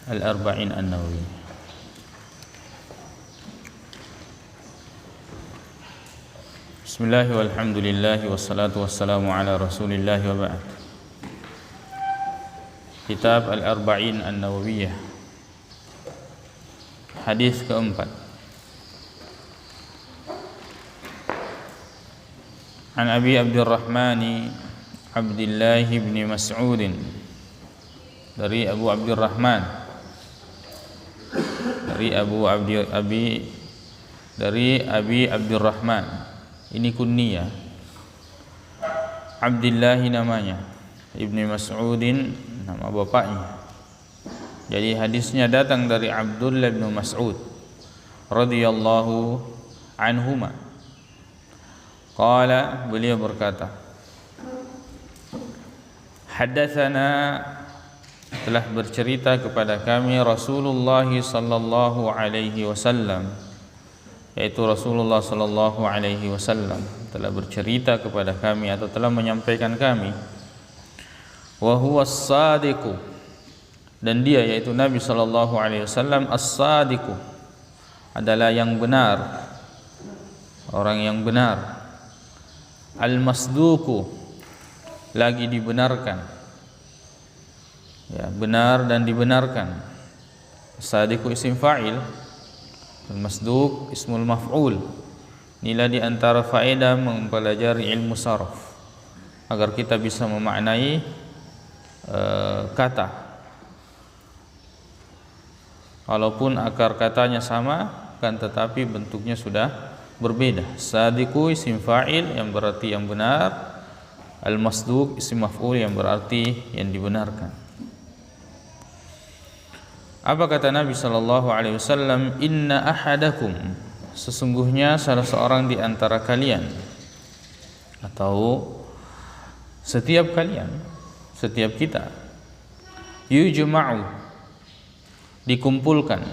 Al-Arba'in An-Nawawiyah. Bismillah walhamdulillah wassalatu wassalamu ala Rasulillah wa ba'd. Kitab Al-Arba'in An-Nawawiyah, hadis keempat. An Abi Abdurrahman Abdullah bin Mas'ud, dari Abu Abdurrahman, dari Abi Abdurrahman, ini kunyah. Abdullah namanya, Ibnu Mas'udin nama bapaknya. Jadi hadisnya datang dari Abdullah bin Mas'ud radhiyallahu anhuma. Qala, beliau berkata, haddatsana, telah bercerita kepada kami Rasulullah sallallahu alaihi wasallam, yaitu Rasulullah sallallahu alaihi wasallam telah bercerita kepada kami atau telah menyampaikan kami, wa huwa as-sadiqu, dan dia yaitu Nabi sallallahu alaihi wasallam, as-sadiqu adalah yang benar, orang yang benar, al-masduqu lagi dibenarkan, ya, benar dan dibenarkan. Sadiqu isim fa'il, al-masduq ismul maf'ul. Inilah di antara faedah mempelajari ilmu saraf, agar kita bisa memaknai kata walaupun akar katanya sama, kan tetapi bentuknya sudah berbeda. Sadiqu isim fa'il yang berarti yang benar, al-masduq isim maf'ul yang berarti yang dibenarkan. Apa kata Nabi sallallahu alaihi wasallam? Inna ahadakum, sesungguhnya salah seorang di antara kalian, atau setiap kalian, setiap kita, yujma'u, dikumpulkan,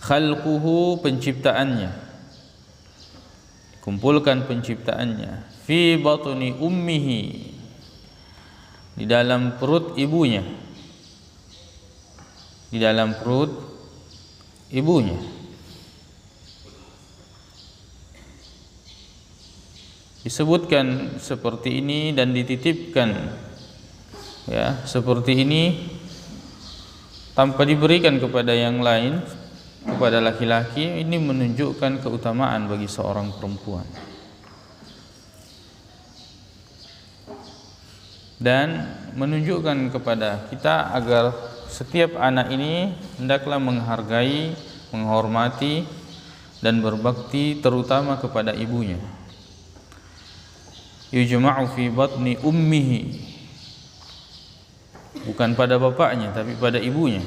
khalquhu, penciptaannya, kumpulkan penciptaannya, fi batni ummihi, di dalam perut ibunya, di dalam perut ibunya. Disebutkan seperti ini dan dititipkan, ya, seperti ini tanpa diberikan kepada yang lain, kepada laki-laki. Ini menunjukkan keutamaan bagi seorang perempuan, dan menunjukkan kepada kita agar setiap anak ini hendaklah menghargai, menghormati dan berbakti terutama kepada ibunya. Yujma'u fi batni ummihi, bukan pada bapaknya tapi pada ibunya.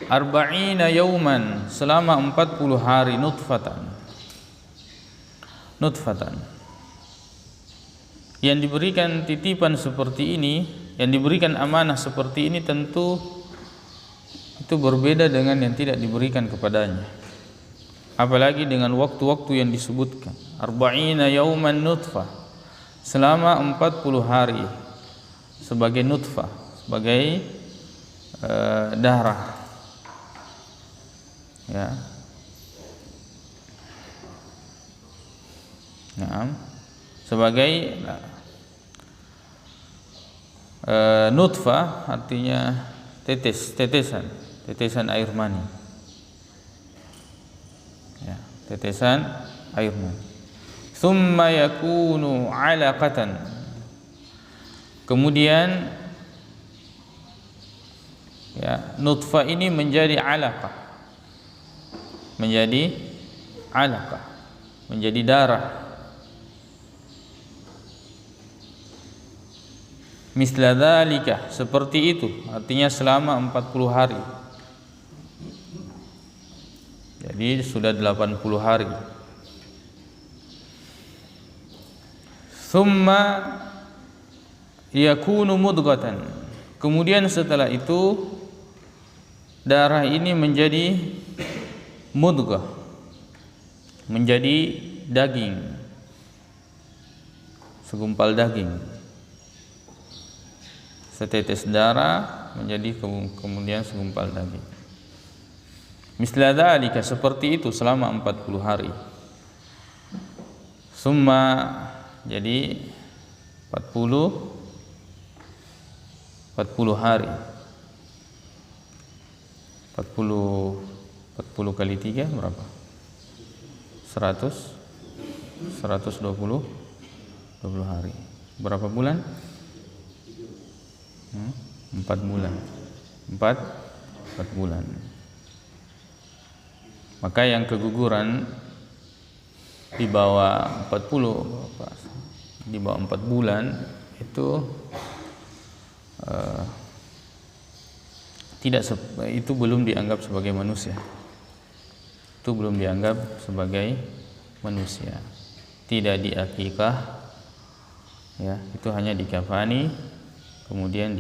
Arba'ina yauman, selama 40 hari, nutfatan. Yang diberikan titipan seperti ini, yang diberikan amanah seperti ini, tentu itu berbeda dengan yang tidak diberikan kepadanya, apalagi dengan waktu-waktu yang disebutkan. Arba'ina yauman nutfah, selama 40 hari sebagai nutfah, sebagai darah, ya. Nah, sebagai nutfah artinya tetesan air mani, ya, tetesan air mani. Thumma yakunu 'alaqatan, kemudian, ya, nutfah ini menjadi 'alaqah, menjadi darah. Misla dzalika, seperti itu, artinya selama 40 hari. Jadi sudah 80 hari. Thumma yakunu mudghatan, kemudian setelah itu darah ini menjadi mudghah, menjadi daging, segumpal daging, setetes darah menjadi kemudian segumpal daging. Misla dzalika, seperti itu selama 40 hari. Summa, jadi 40 hari. 40 kali 3 berapa? 120 hari. Berapa bulan? 4 bulan. 4 bulan. Maka yang keguguran di bawah 40, di bawah 4 bulan itu itu belum dianggap sebagai manusia. Itu belum dianggap sebagai manusia. Tidak diakikah, ya, itu hanya dikafani, kemudian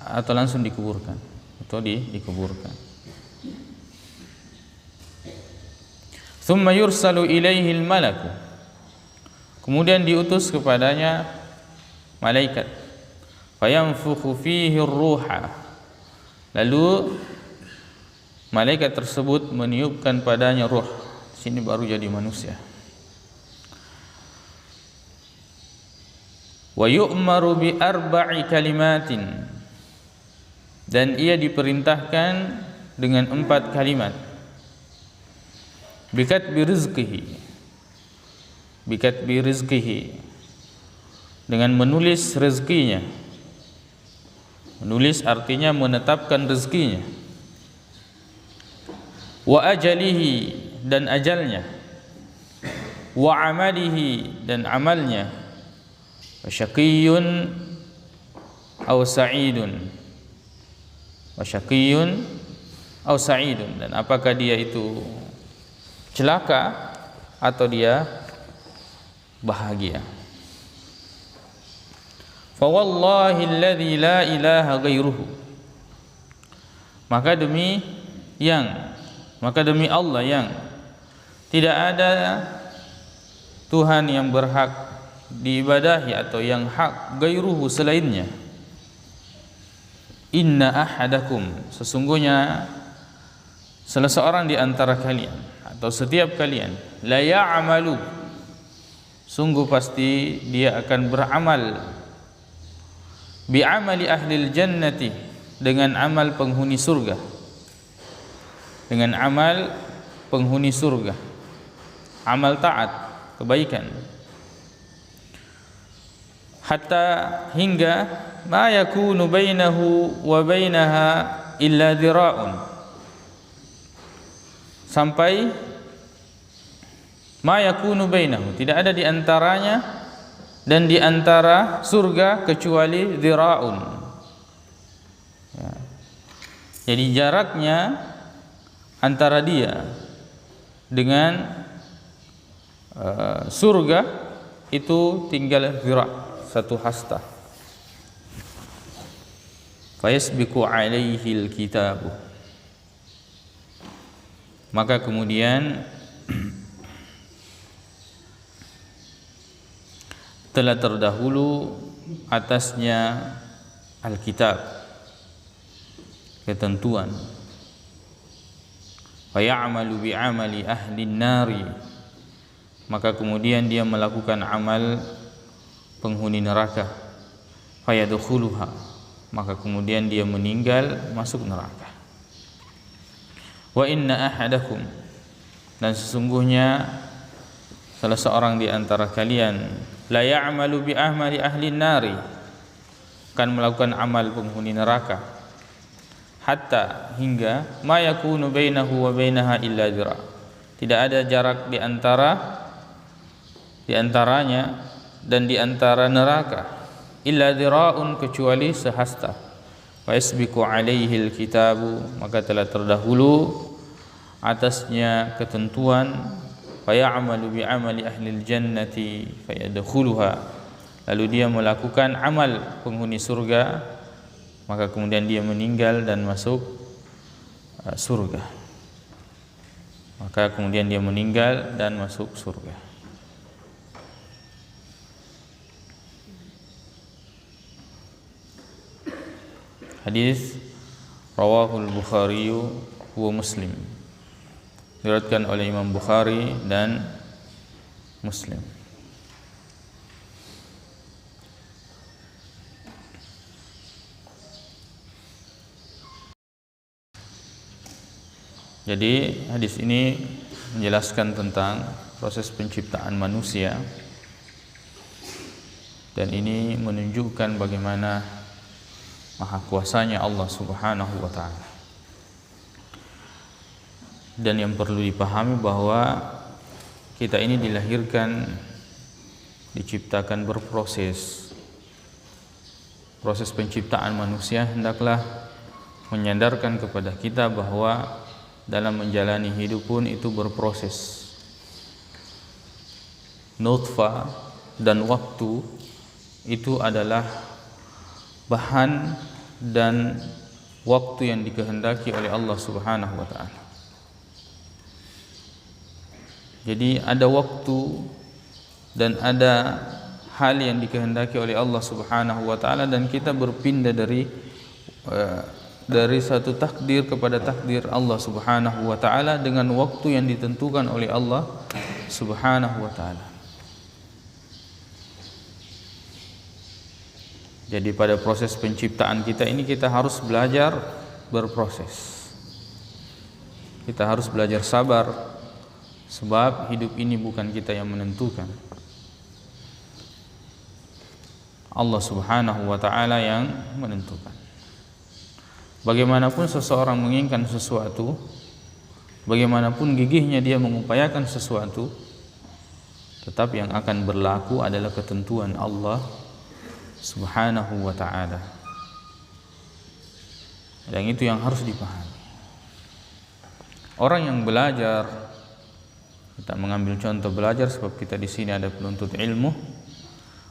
atau langsung dikuburkan, atau dikuburkan. Thumma yursalu ilaihi al-malaku, kemudian diutus kepadanya malaikat, fayanfukhu fihi ar-ruha, lalu malaikat tersebut meniupkan padanya ruh. Sini baru jadi manusia. Wa yu'maru bi arba'i kalimatin, dan ia diperintahkan dengan 4 kalimat. Bikatbi rizqihi, dengan menulis rezekinya. Menulis artinya menetapkan rezekinya. Wa ajalihi, dan ajalnya. Wa amalihi, dan amalnya. Wa syaqiyyun aw sa'idun. Wa syaqiyyun aw sa'idun, dan apakah dia itu celaka atau dia bahagia. Fa wallahi alladzi la ilaha ghairuhu, maka demi Allah yang tidak ada Tuhan yang berhak diibadahi atau yang hak ghairuhu selainnya. Inna ahadakum, sesungguhnya salah seorang di antara kalian atau setiap kalian, la ya'malu, sungguh pasti dia akan beramal, bi'amali ahlil jannati, dengan amal penghuni surga, dengan amal penghuni surga, amal taat, kebaikan, hatta hingga ma yakunu bainahu wa bainaha illa dhira'un, sampai ma yakunu bainahu, tidak ada di antaranya dan di antara surga kecuali dhira'un, ya. Jadi jaraknya antara dia dengan surga itu tinggal dhira', 1 hasta. Fayasbiqu alaihi alkitabu, maka kemudian telah terdahulu atasnya Alkitab, ketentuan. Fa ya'malu bi'amali ahli nari, maka kemudian dia melakukan amal penghuni neraka. Fa yadkhuluha, maka kemudian dia meninggal masuk neraka. Wa inna ahadakum, dan sesungguhnya salah seorang di antara kalian, la ya'malu bi ahmali ahli nari, akan melakukan amal penghuni neraka, hatta hingga ma yakunu bainahu wa bainaha illa dhira', tidak ada jarak di antaranya dan di antara neraka illa dhira'un, kecuali sehasta. Wa yasbiqu alaihi alkitabu, maka telah terdahulu atasnya ketentuan. Fa ya'malu bi amali ahli jannati fayadkhuluha, lalu dia melakukan amal penghuni surga, maka kemudian dia meninggal dan masuk surga. Maka kemudian dia meninggal dan masuk surga. Hadis rawahul Bukhari wa Muslim, diriwayatkan oleh Imam Bukhari dan Muslim. Jadi hadis ini menjelaskan tentang proses penciptaan manusia, dan ini menunjukkan bagaimana maha kuasanya Allah Subhanahu wa ta'ala. Dan yang perlu dipahami bahwa kita ini dilahirkan, diciptakan berproses. Proses penciptaan manusia hendaklah menyadarkan kepada kita bahwa dalam menjalani hidup pun itu berproses. Nutfah dan waktu itu adalah bahan dan waktu yang dikehendaki oleh Allah Subhanahu wa ta'ala. Jadi ada waktu dan ada hal yang dikehendaki oleh Allah Subhanahu wa ta'ala, dan kita berpindah dari satu takdir kepada takdir Allah Subhanahu wa ta'ala dengan waktu yang ditentukan oleh Allah Subhanahu wa ta'ala. Jadi pada proses penciptaan kita ini kita harus belajar berproses. Kita harus belajar sabar, sebab hidup ini bukan kita yang menentukan. Allah Subhanahu wa ta'ala yang menentukan. Bagaimanapun seseorang menginginkan sesuatu, bagaimanapun gigihnya dia mengupayakan sesuatu, tetap yang akan berlaku adalah ketentuan Allah Subhanahu wa ta'ala. Dan itu yang harus dipahami. Orang yang belajar, kita mengambil contoh belajar sebab kita di sini ada penuntut ilmu,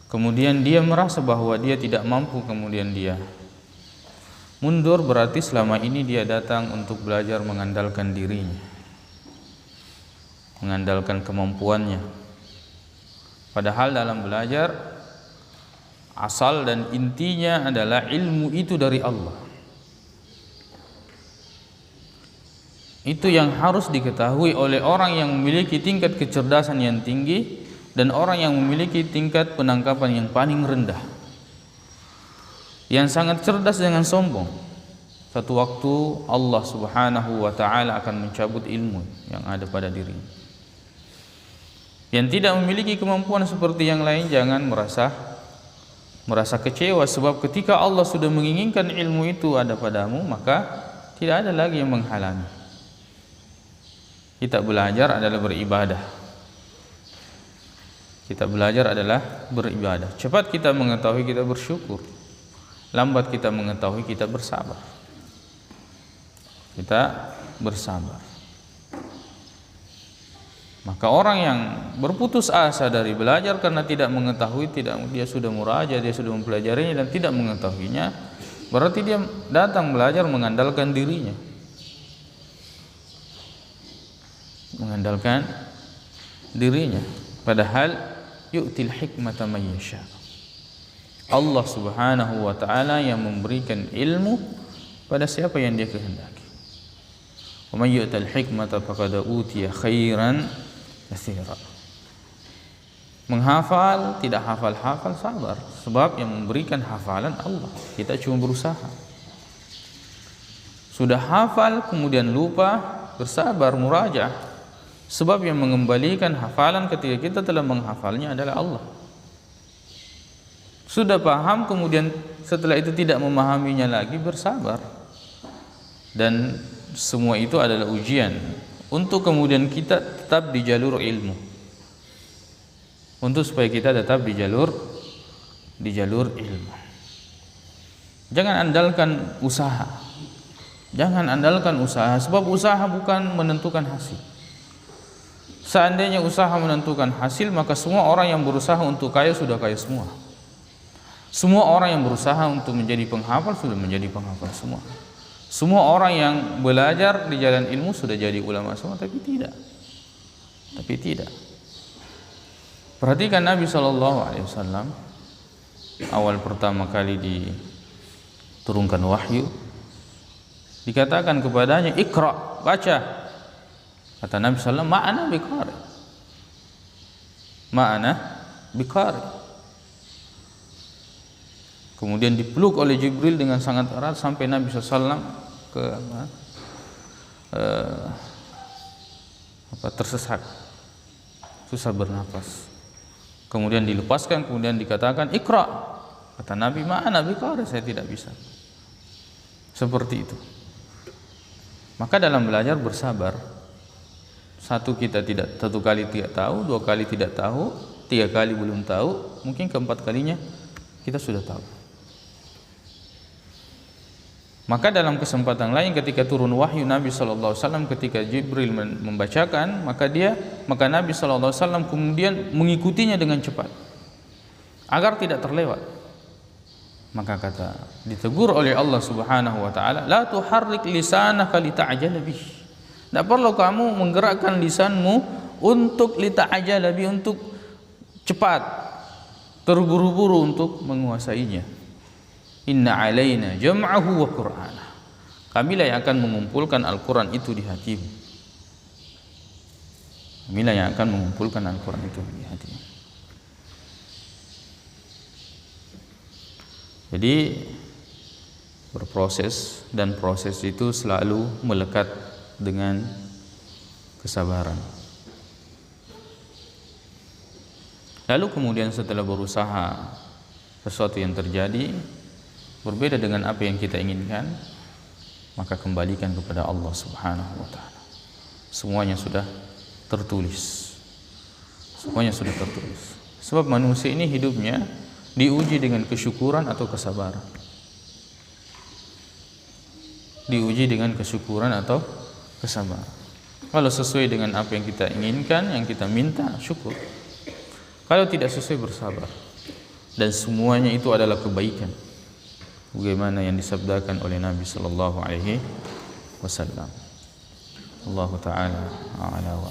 kemudian dia merasa bahwa dia tidak mampu, kemudian dia mundur, berarti selama ini dia datang untuk belajar mengandalkan dirinya, mengandalkan kemampuannya. Padahal dalam belajar, asal dan intinya adalah ilmu itu dari Allah. Itu yang harus diketahui oleh orang yang memiliki tingkat kecerdasan yang tinggi dan orang yang memiliki tingkat penangkapan yang paling rendah. Yang sangat cerdas dengan sombong, satu waktu Allah Subhanahu wa ta'ala akan mencabut ilmu yang ada pada dirinya. Yang tidak memiliki kemampuan seperti yang lain, jangan merasa kecewa, sebab ketika Allah sudah menginginkan ilmu itu ada padamu, maka tidak ada lagi yang menghalangi. Kita belajar adalah beribadah. Kita belajar adalah beribadah. Cepat kita mengetahui, kita bersyukur. Lambat kita mengetahui, kita bersabar. Kita bersabar. Maka orang yang berputus asa dari belajar karena tidak mengetahui, dia sudah muraja, dia sudah mempelajarinya dan tidak mengetahuinya, berarti dia datang belajar mengandalkan dirinya, mengandalkan dirinya. Padahal yu'til hikmata man yasha. Allah Subhanahu wa ta'ala yang memberikan ilmu pada siapa yang dia kehendaki. Wa may yu'tal hikmata faqad utiya khairan katsira. Menghafal, tidak hafal-hafal, sabar, sebab yang memberikan hafalan Allah. Kita cuma berusaha. Sudah hafal kemudian lupa, bersabar, murajaah, sebab yang mengembalikan hafalan ketika kita telah menghafalnya adalah Allah. Sudah paham kemudian setelah itu tidak memahaminya lagi, bersabar. Dan semua itu adalah ujian untuk kemudian kita tetap di jalur ilmu, untuk supaya kita tetap di jalur ilmu. Jangan andalkan usaha. Jangan andalkan usaha, sebab usaha bukan menentukan hasil. Seandainya usaha menentukan hasil, maka semua orang yang berusaha untuk kaya sudah kaya semua. Semua orang yang berusaha untuk menjadi penghafal sudah menjadi penghafal semua. Semua orang yang belajar di jalan ilmu sudah jadi ulama semua, tapi tidak. Perhatikan Nabi SAW awal pertama kali turunkan wahyu, dikatakan kepadanya Iqra, baca. Kata Nabi sallallahu alaihi wasallam, ma'ana biqari, ma'ana biqari. Kemudian dipeluk oleh Jibril dengan sangat erat sampai Nabi sallallahu alaihi wasallam tersesat, susah bernapas. Kemudian dilepaskan, kemudian dikatakan Iqra. Kata Nabi, ma'ana biqari, saya tidak bisa. Seperti itu. Maka dalam belajar bersabar. Satu kali tidak tahu, dua kali tidak tahu, tiga kali belum tahu, mungkin keempat kalinya kita sudah tahu. Maka dalam kesempatan lain ketika turun wahyu Nabi sallallahu alaihi wasallam, ketika Jibril membacakan, maka Nabi sallallahu alaihi wasallam kemudian mengikutinya dengan cepat agar tidak terlewat. Maka ditegur oleh Allah Subhanahu wa taala, la tuharrik lisanaka lita'jala bih. Tidak perlu kamu menggerakkan lisanmu untuk lita'jala bih, untuk cepat, terburu-buru untuk menguasainya. Inna alaina jam'ahu wa qur'ana. Kamilah yang akan mengumpulkan Al-Quran itu di hatimu. Kamilah yang akan mengumpulkan Al-Quran itu di hatimu. Jadi berproses, dan proses itu selalu melekat dengan kesabaran. Lalu kemudian setelah berusaha, sesuatu yang terjadi berbeda dengan apa yang kita inginkan, maka kembalikan kepada Allah Subhanahu wa taala. Semuanya sudah tertulis. Semuanya sudah tertulis. Sebab manusia ini hidupnya diuji dengan kesyukuran atau kesabaran. Diuji dengan kesyukuran atau kesabaran. Kalau sesuai dengan apa yang kita inginkan, yang kita minta, syukur. Kalau tidak sesuai, bersabar. Dan semuanya itu adalah kebaikan, bagaimana yang disabdakan oleh Nabi sallallahu alaihi wasallam. Allah taala a'la wa